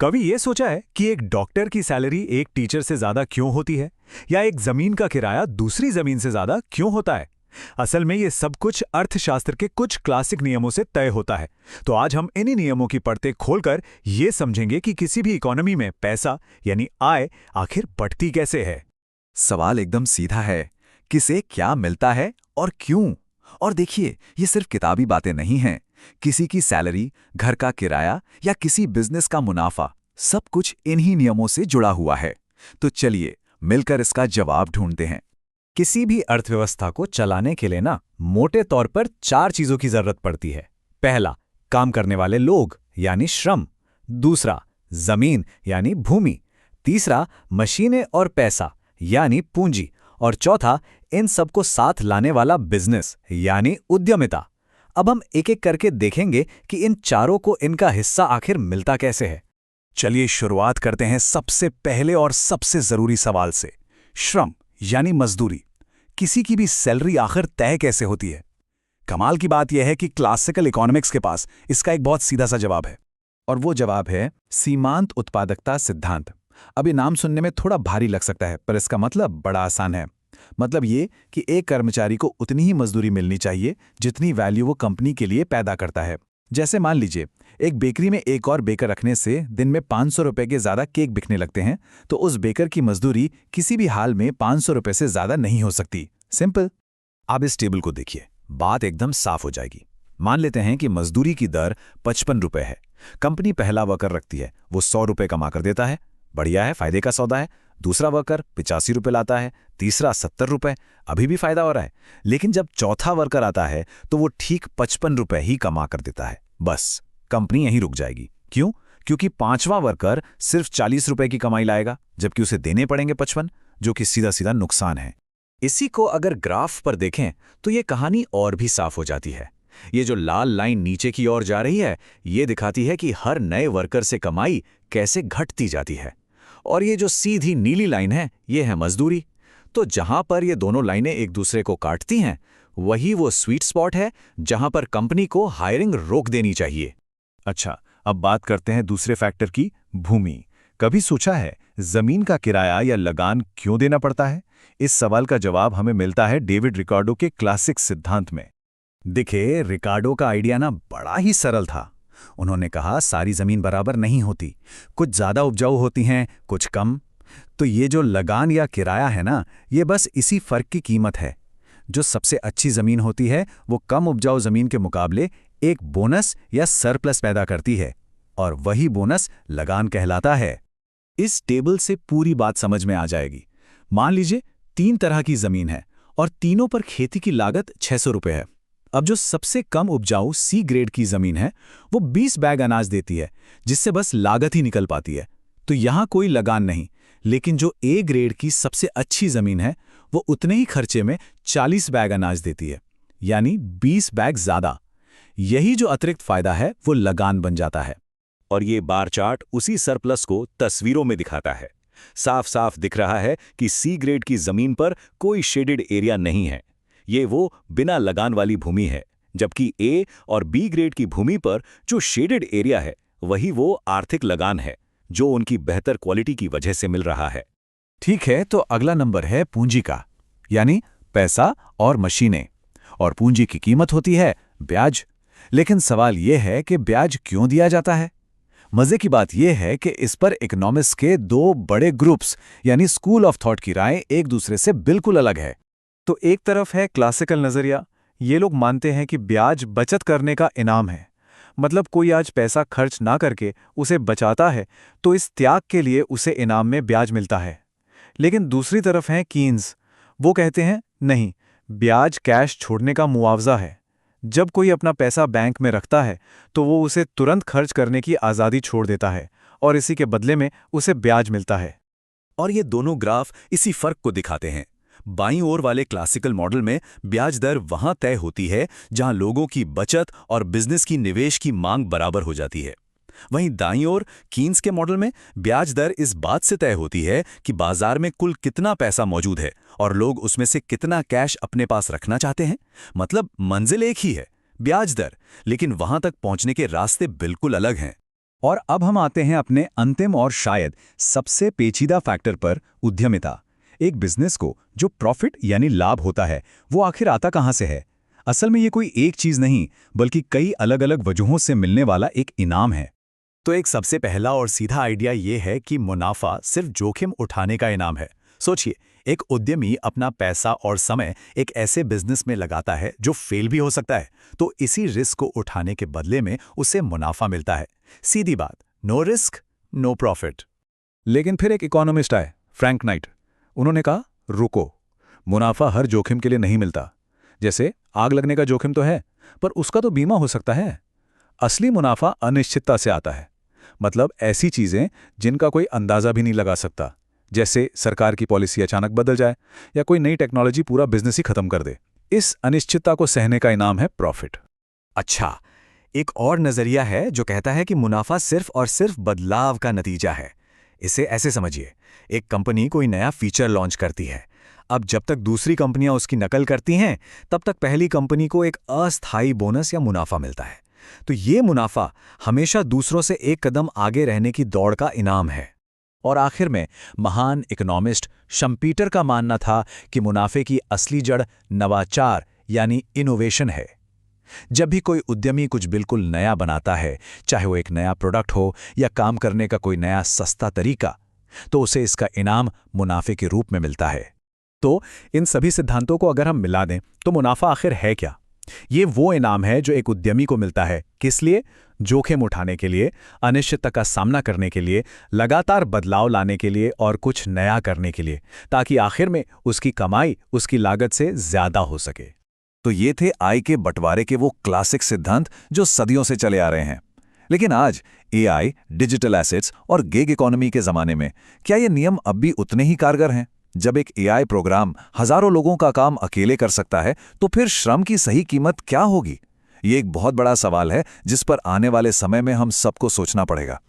कभी ये सोचा है कि एक डॉक्टर की सैलरी एक टीचर से ज्यादा क्यों होती है? या एक जमीन का किराया दूसरी जमीन से ज्यादा क्यों होता है? असल में ये सब कुछ अर्थशास्त्र के कुछ क्लासिक नियमों से तय होता है। तो आज हम इन्हीं नियमों की परतें खोलकर ये समझेंगे कि किसी भी इकोनॉमी में पैसा यानी आय आखिर बढ़ती कैसे है। सवाल एकदम सीधा है। किसे क्या मिलता है और क्यों? और देखिए, ये सिर्फ किताबी बातें नहीं हैं। किसी की सैलरी, घर का किराया या किसी बिजनेस का मुनाफा, सब कुछ इन्हीं नियमों से जुड़ा हुआ है। तो चलिए मिलकर इसका जवाब ढूंढते हैं। किसी भी अर्थव्यवस्था को चलाने के लिए ना मोटे तौर पर चार चीजों की जरूरत पड़ती है। पहला, काम करने वाले लोग यानी श्रम। दूसरा, जमीन यानी भूमि। तीसरा, मशीनें और पैसा यानी पूंजी। और चौथा, इन सबको साथ लाने वाला बिजनेस यानी उद्यमिता। अब हम एक एक करके देखेंगे कि इन चारों को इनका हिस्सा आखिर मिलता कैसे है। चलिए शुरुआत करते हैं सबसे पहले और सबसे जरूरी सवाल से। श्रम यानी मजदूरी। किसी की भी सैलरी आखिर तय कैसे होती है? कमाल की बात यह है कि क्लासिकल इकोनॉमिक्स के पास इसका एक बहुत सीधा सा जवाब है। और वो जवाब है सीमांत उत्पादकता सिद्धांत। अब ये नाम सुनने में थोड़ा भारी लग सकता है, पर इसका मतलब बड़ा आसान है। मतलब ये कि एक कर्मचारी को उतनी ही मजदूरी मिलनी चाहिए जितनी वैल्यू वो कंपनी के लिए पैदा करता है। जैसे मान लीजिए, एक बेकरी में एक और बेकर रखने से दिन में 500 रुपए के ज्यादा केक बिकने लगते हैं, तो उस बेकर की मजदूरी किसी भी हाल में 500 रुपए से ज्यादा नहीं हो सकती। सिंपल। अब इस टेबल को देखिए, बात एकदम साफ हो जाएगी। मान लेते हैं कि मजदूरी की दर 55 रुपए है। कंपनी पहला वर्कर रखती है, वो 100 रुपए कमा कर देता है। बढ़िया है, फायदे का सौदा है। दूसरा वर्कर 85 रुपए लाता है, तीसरा 70 रुपए, अभी भी फायदा हो रहा है। लेकिन जब चौथा वर्कर आता है तो वो ठीक 55 रुपए ही कमा कर देता है। बस कंपनी यहीं रुक जाएगी। क्यों? क्योंकि पांचवा वर्कर सिर्फ 40 रुपए की कमाई लाएगा, जबकि उसे देने पड़ेंगे 55, जो कि सीधा सीधा नुकसान है। इसी को अगर ग्राफ पर देखें तो ये कहानी और भी साफ हो जाती है। ये जो लाल लाइन नीचे की ओर जा रही है, ये दिखाती है कि हर नए वर्कर से कमाई कैसे घटती जाती है। और ये जो सीधी नीली लाइन है, ये है मजदूरी। तो जहां पर ये दोनों लाइनें एक दूसरे को काटती हैं, वही वो स्वीट स्पॉट है जहां पर कंपनी को हायरिंग रोक देनी चाहिए। अच्छा, अब बात करते हैं दूसरे फैक्टर की, भूमि। कभी सोचा है जमीन का किराया या लगान क्यों देना पड़ता है? इस सवाल का जवाब हमें मिलता है डेविड रिकार्डो के क्लासिक सिद्धांत में। देखिए, रिकार्डो का आइडिया ना बड़ा ही सरल था। उन्होंने कहा सारी जमीन बराबर नहीं होती, कुछ ज्यादा उपजाऊ होती हैं, कुछ कम। तो ये जो लगान या किराया है ना, ये बस इसी फर्क की कीमत है। जो सबसे अच्छी जमीन होती है वो कम उपजाऊ जमीन के मुकाबले एक बोनस या सरप्लस पैदा करती है, और वही बोनस लगान कहलाता है। इस टेबल से पूरी बात समझ में आ जाएगी। मान लीजिए 3 तरह की जमीन है और तीनों पर खेती की लागत 600 रुपए है। अब जो सबसे कम उपजाऊ सी ग्रेड की जमीन है, वो 20 बैग अनाज देती है, जिससे बस लागत ही निकल पाती है। तो यहां कोई लगान नहीं। लेकिन जो ए ग्रेड की सबसे अच्छी जमीन है, वो उतने ही खर्चे में 40 बैग अनाज देती है, यानी 20 बैग ज्यादा। यही जो अतिरिक्त फायदा है वो लगान बन जाता है। और ये बार चार्ट उसी सरप्लस को तस्वीरों में दिखाता है। साफ साफ दिख रहा है कि सी ग्रेड की जमीन पर कोई शेडेड एरिया नहीं है। ये वो बिना लगान वाली भूमि है, जबकि ए और बी ग्रेड की भूमि पर जो शेडेड एरिया है, वही वो आर्थिक लगान है, जो उनकी बेहतर क्वालिटी की वजह से मिल रहा है। ठीक है, तो अगला नंबर है पूंजी का, यानी पैसा और मशीनें। और पूंजी की कीमत होती है ब्याज। लेकिन सवाल यह है कि ब्याज क्यों दिया जाता है? मजे की बात यह है कि इस पर इकोनॉमिक्स के 2 बड़े ग्रुप्स यानी स्कूल ऑफ थॉट की राय एक दूसरे से बिल्कुल अलग है। तो एक तरफ है क्लासिकल नजरिया। ये लोग मानते हैं कि ब्याज बचत करने का इनाम है। मतलब कोई आज पैसा खर्च ना करके उसे बचाता है, तो इस त्याग के लिए उसे इनाम में ब्याज मिलता है। लेकिन दूसरी तरफ हैं कीन्स। वो कहते हैं नहीं, ब्याज कैश छोड़ने का मुआवजा है। जब कोई अपना पैसा बैंक में रखता है तो वो उसे तुरंत खर्च करने की आज़ादी छोड़ देता है, और इसी के बदले में उसे ब्याज मिलता है। और ये दोनों ग्राफ इसी फर्क को दिखाते हैं। बाईं ओर वाले क्लासिकल मॉडल में ब्याज दर वहां तय होती है जहां लोगों की बचत और बिजनेस की निवेश की मांग बराबर हो जाती है। वहीं दाईं ओर कीन्स के मॉडल में ब्याज दर इस बात से तय होती है कि बाजार में कुल कितना पैसा मौजूद है और लोग उसमें से कितना कैश अपने पास रखना चाहते हैं। मतलब मंजिल एक ही है, ब्याज दर, लेकिन वहां तक पहुंचने के रास्ते बिल्कुल अलग हैं। और अब हम आते हैं अपने अंतिम और शायद सबसे पेचीदा फैक्टर पर, उद्यमिता। एक बिजनेस को जो प्रॉफिट यानी लाभ होता है, वो आखिर आता कहाँ से है? असल में ये कोई एक चीज नहीं, बल्कि कई अलग अलग वजहों से मिलने वाला एक इनाम है। तो एक सबसे पहला और सीधा आइडिया ये है कि मुनाफा सिर्फ जोखिम उठाने का इनाम है। सोचिए, एक उद्यमी अपना पैसा और समय एक ऐसे बिजनेस में लगाता है जो फेल भी हो सकता है, तो इसी रिस्क को उठाने के बदले में उसे मुनाफा मिलता है। सीधी बात, नो रिस्क नो प्रॉफिट। लेकिन फिर एक इकोनॉमिस्ट आए, फ्रैंक नाइट। उन्होंने कहा, रुको, मुनाफा हर जोखिम के लिए नहीं मिलता। जैसे आग लगने का जोखिम तो है, पर उसका तो बीमा हो सकता है। असली मुनाफा अनिश्चितता से आता है, मतलब ऐसी चीजें जिनका कोई अंदाजा भी नहीं लगा सकता, जैसे सरकार की पॉलिसी अचानक बदल जाए या कोई नई टेक्नोलॉजी पूरा बिजनेस ही खत्म कर दे। इस अनिश्चितता को सहने का इनाम है प्रॉफिट। अच्छा, एक और नजरिया है जो कहता है कि मुनाफा सिर्फ और सिर्फ बदलाव का नतीजा है। इसे ऐसे समझिए, एक कंपनी कोई नया फीचर लॉन्च करती है। अब जब तक दूसरी कंपनियां उसकी नकल करती हैं, तब तक पहली कंपनी को एक अस्थायी बोनस या मुनाफा मिलता है। तो ये मुनाफा हमेशा दूसरों से एक कदम आगे रहने की दौड़ का इनाम है। और आखिर में महान इकोनॉमिस्ट शम्पीटर का मानना था कि मुनाफे की असली जड़ नवाचार यानी इनोवेशन है। जब भी कोई उद्यमी कुछ बिल्कुल नया बनाता है, चाहे वो एक नया प्रोडक्ट हो या काम करने का कोई नया सस्ता तरीका, तो उसे इसका इनाम मुनाफे के रूप में मिलता है। तो इन सभी सिद्धांतों को अगर हम मिला दें तो मुनाफा आखिर है क्या? ये वो इनाम है जो एक उद्यमी को मिलता है। किस लिए? जोखिम उठाने के लिए, अनिश्चितता का सामना करने के लिए, लगातार बदलाव लाने के लिए और कुछ नया करने के लिए, ताकि आखिर में उसकी कमाई उसकी लागत से ज्यादा हो सके। तो ये थे आय के बंटवारे के वो क्लासिक सिद्धांत जो सदियों से चले आ रहे हैं। लेकिन आज एआई, डिजिटल एसेट्स और गिग इकोनॉमी के जमाने में क्या ये नियम अब भी उतने ही कारगर हैं? जब एक एआई प्रोग्राम हजारों लोगों का काम अकेले कर सकता है, तो फिर श्रम की सही कीमत क्या होगी? ये एक बहुत बड़ा सवाल है जिस पर आने वाले समय में हम सबको सोचना पड़ेगा।